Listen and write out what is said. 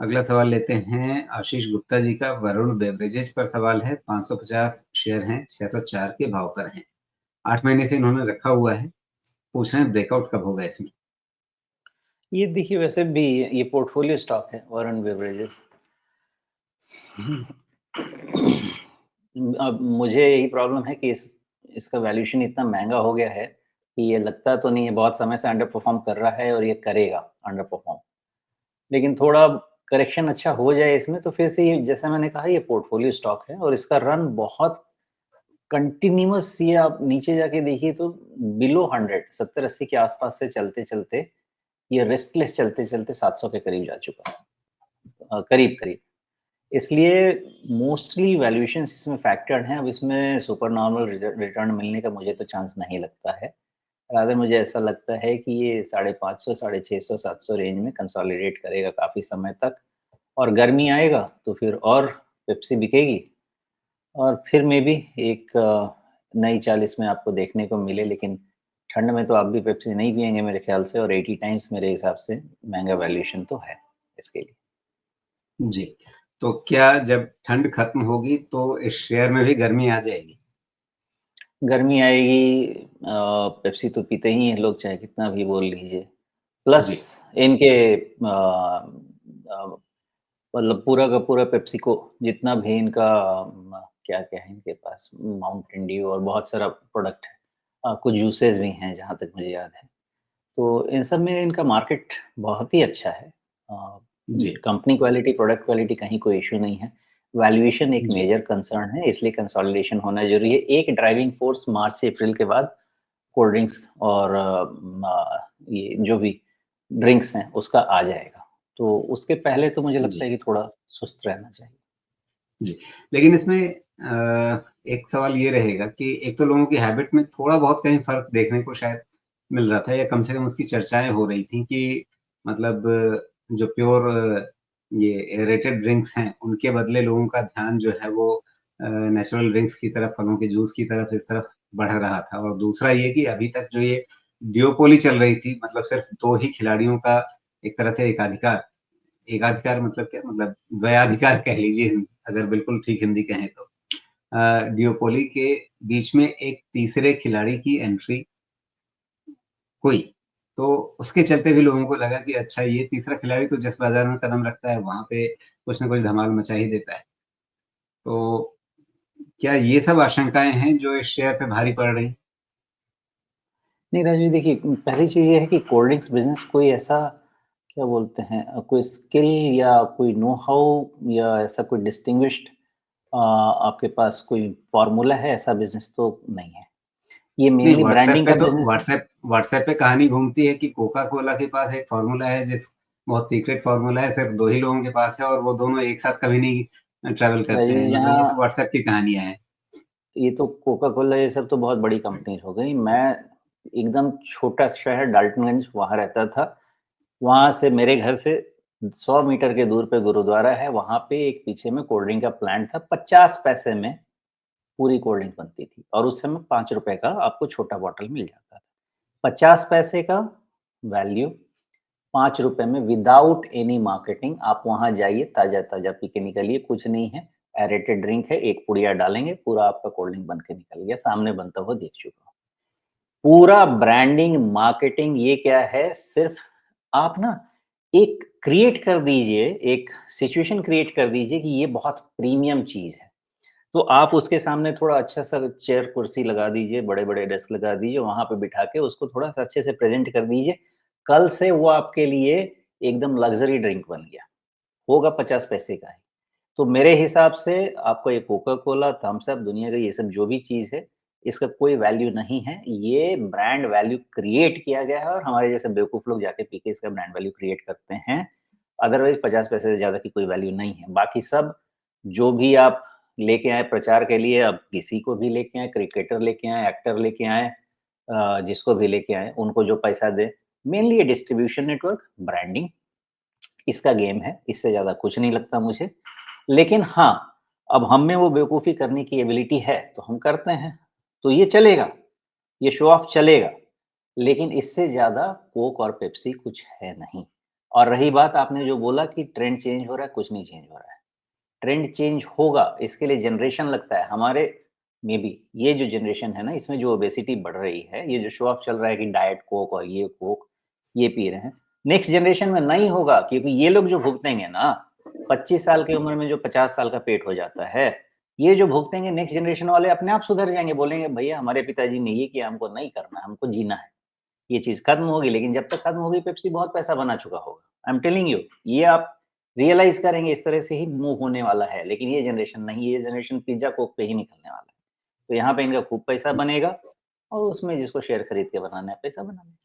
अगला सवाल लेते हैं आशीष गुप्ता जी का। वरुण बेवरेजेस पर सवाल है। 550 शेयर हैं, 604 के भाव पर हैं। 8 महीने से इन्होंने रखा हुआ है। पूछ रहे हैं ब्रेकआउट कब होगा इसमें? ये देखिए, वैसे भी ये पोर्टफोलियो स्टॉक है वरुण बेवरेजेस। अब मुझे यही प्रॉब्लम है कि इसका वैल्यूएशन इतना महंगा हो गया है कि ये लगता तो नहीं है, बहुत समय से अंडर परफॉर्म कर रहा है और ये करेगा अंडर परफॉर्म। लेकिन थोड़ा करेक्शन अच्छा हो जाए इसमें तो फिर से ये, जैसा मैंने कहा, ये पोर्टफोलियो स्टॉक है और इसका रन बहुत कंटिन्यूअस, ये आप नीचे जाके देखिए तो बिलो 100 70-80 के आसपास से चलते चलते ये रेस्टलेस चलते चलते 700 के करीब जा चुका है, करीब करीब। इसलिए मोस्टली वैल्यूएशंस इसमें फैक्टर्ड हैं। अब इसमें सुपर नॉर्मल रिटर्न मिलने का मुझे तो चांस नहीं लगता है। रादर मुझे ऐसा लगता है कि ये 550, 650, 700 रेंज में कंसोलिडेट करेगा काफ़ी समय तक, और गर्मी आएगा तो फिर और पेप्सी बिकेगी और फिर मे बी एक नई चाल इसमें आपको देखने को मिले। लेकिन ठंड में तो आप भी पेप्सी नहीं पिएंगे मेरे ख्याल से, और 80 टाइम्स मेरे हिसाब से महंगा वैल्यूएशन तो है इसके लिए। जी, तो क्या जब ठंड खत्म होगी तो इस शेयर में भी गर्मी आ जाएगी? गर्मी आएगी, पेप्सी तो पीते ही हैं लोग, चाहे कितना भी बोल लीजिए। प्लस जी। इनके मतलब पूरा का पूरा पेप्सिको जितना भी इनका क्या-क्या है इनके पास, माउंटेन ड्यू और बहुत सारा प्रोडक्ट है। कुछ जूसेस भी हैं जहाँ तक मुझे याद है। तो इन सब में इनका मार्केट बहुत ही अच्छा है। अ, जी। कंपनी क्वालिटी, प्रोडक्ट क्वालिटी कहीं कोई इश्यू नहीं है। वैल्यूएशन एक जी। मेजर कंसर्न है, इसलिए कंसोलिडेशन होना ज़रूरी है। एक ड्राइविंग फोर्स मार्च से अप्रैल के बाद कोल्ड ड्रिंक्स और ये जो भी ड्रिंक्स हैं उसका आ जाएगा। तो उसके पहले तो मुझे लगता जी। है कि थोड़ा सुस्त रहना चाहिए। जी, लेकिन इसमें एक सवाल ये रहेगा कि एक तो लोगों की हैबिट में थोड़ा बहुत कहीं फ़र्क देखने को शायद मिल रहा था, या कम से कम उसकी चर्चाएँ हो रही थी कि मतलब जो प्योर ये एयरेटेड ड्रिंक्स हैं, उनके बदले लोगों का ध्यान जो है वो नेचुरल ड्रिंक्स की तरफ, फलों के जूस की तरफ, इस तरफ बढ़ रहा था। और दूसरा ये कि अभी तक जो ये दुओपोली चल रही थी, मतलब सिर्फ़ 2 ही खिलाड़ियों का एक तरह से एकाधिकार, एकाधिकार मतलब क्या, मतलब द्वयाधिकार कह लीजिए, अगर बिल्कुल ठीक हिंदी कहें तो। दुओपोली के बीच में एक तीसरे खिलाड़ी की एंट्री हुई, तो उसके चलते भी लोगों को लगा कि अच्छा, ये तीसरा खिलाड़ी तो जिस बाज़ार में कदम रखता है, वहाँ पे कुछ न कुछ धमाल मचा ही देता है। तो क्या ये सब आशंकाएँ हैं जो इस शेयर पे भारी पड़ रही? नहीं राजू, देखिए, पहली चीज़ ये है कि कोल्ड ड्रिंक्स बिज़नेस कोई ऐसा, क्या बोलते हैं, कोई स्किल या कोई नो हाउ या ऐसा कोई डिस्टिंग्विश्ड आपके पास कोई फ़ॉर्मूला है, ऐसा बिज़नेस तो नहीं है। ये नहीं, मेनली व्हाट्सएप ब्रांडिंग पे का तो बिज़नेस है। व्हाट्सएप पे कहानी घूमती है कि कोका कोला के पास एक फ़ॉर्मूला है, बहुत सीक्रेट फ़ॉर्मूला है, सिर्फ़ 2 ही लोगों के पास है, और वो दोनों एक साथ कभी नहीं ट्रैवल करते राजू हैं। जी, मतलब ये सब यहाँ व्हाट्सएप की कहानियाँ हैं। ये तो कोका कोला, ये सब तो बहुत बड़ी कंपनीज़ हो गई। मैं एकदम छोटा शहर डाल्टनगंज वहाँ रहता था। वहाँ से मेरे घर से 100 मीटर के दूर पे गुरुद्वारा है, वहाँ पे एक पीछे में कोल्ड ड्रिंक का प्लांट था। 50 पैसे में पूरी कोल्ड ड्रिंक बनती थी और उस समय ₹5 का आपको छोटा बॉटल मिल जाता था। 50 पैसे का वैल्यू, ₹5 में विदाउट एनी मार्केटिंग आप वहाँ जाइए, ताज़ा-ताज़ा पी के निकलिए, कुछ नहीं है, एरेटेड ड्रिंक है, एक पुड़िया डालेंगे, पूरा आपका कोल्ड ड्रिंक बन के निकल गया, सामने बनता हुआ देख चुका हूँ। पूरा ब्रांडिंग, मार्केटिंग ये क्या है, सिर्फ़ आप ना एक क्रिएट कर दीजिए, एक सिचुएशन क्रिएट कर दीजिए कि ये बहुत प्रीमियम चीज़ है। तो आप उसके सामने थोड़ा अच्छा-सा चेयर कुर्सी लगा दीजिए, बड़े-बड़े डेस्क लगा दीजिए, वहाँ पे बिठा के उसको थोड़ा-सा अच्छे से प्रेज़ेंट कर दीजिए। कल से वो आपके लिए एकदम लग्ज़री ड्रिंक बन गया, होगा 50 पैसे का ही। तो मेरे हिसाब से आपको ये कोका कोला, थम्स अप, दुनिया का ये सब जो भी चीज़ है, इसका कोई वैल्यू नहीं है। ये ब्रांड वैल्यू क्रिएट किया गया है और हमारे जैसे बेवकूफ़ लोग जाके पी के इसका ब्रांड वैल्यू क्रिएट करते हैं। अदरवाइज़ 50 पैसे से ज़्यादा की कोई वैल्यू नहीं है। बाकी सब जो भी आप लेके आए प्रचार के लिए, अब किसी को भी लेके आएँ, क्रिकेटर लेके आएँ, एक्टर लेके आएँ, जिसको भी लेके आएँ, उनको जो पैसा दें, मेनली ये डिस्ट्रीब्यूशन नेटवर्क, ब्रांडिंग, इसका गेम है, इससे ज़्यादा कुछ नहीं लगता मुझे। लेकिन हाँ, अब हम में वो बेवकूफ़ी करने की एबिलिटी है, तो हम करते हैं, तो ये चलेगा, ये शो ऑफ चलेगा। लेकिन इससे ज़्यादा कोक और पेप्सी कुछ है नहीं। और रही बात आपने जो बोला कि ट्रेंड चेंज हो रहा है, कुछ नहीं चेंज हो रहा है। ट्रेंड चेंज होगा, इसके लिए जनरेशन लगता है। हमारे में भी ये जो जनरेशन है ना, इसमें जो ओबेसिटी बढ़ रही है, ये जो शो ऑफ चल रहा है कि डाइट कोक और ये कोक, ये पी रहे हैं, नेक्स्ट जनरेशन में नहीं होगा, क्योंकि ये लोग जो भुगतेंगे ना, 25 साल की उम्र में जो 50 साल का पेट हो जाता है, ये जो भुगतेंगे, नेक्स्ट जनरेशन वाले अपने आप सुधर जाएंगे, बोलेंगे भैया हमारे पिताजी ने ये किया, हमको नहीं करना, हमको जीना है। ये चीज खत्म होगी, लेकिन जब तक खत्म होगी, पेप्सी बहुत पैसा बना चुका होगा। आई एम टेलिंग यू, ये आप रियलाइज करेंगे, इस तरह से ही मूव होने वाला है। लेकिन ये जनरेशन नहीं, ये जनरेशन पिज्जा कोक पे ही निकलने वाला है। तो यहाँ पे इनका खूब पैसा बनेगा, और उसमें जिसको शेयर खरीद के बनाना है, पैसा बनाना है।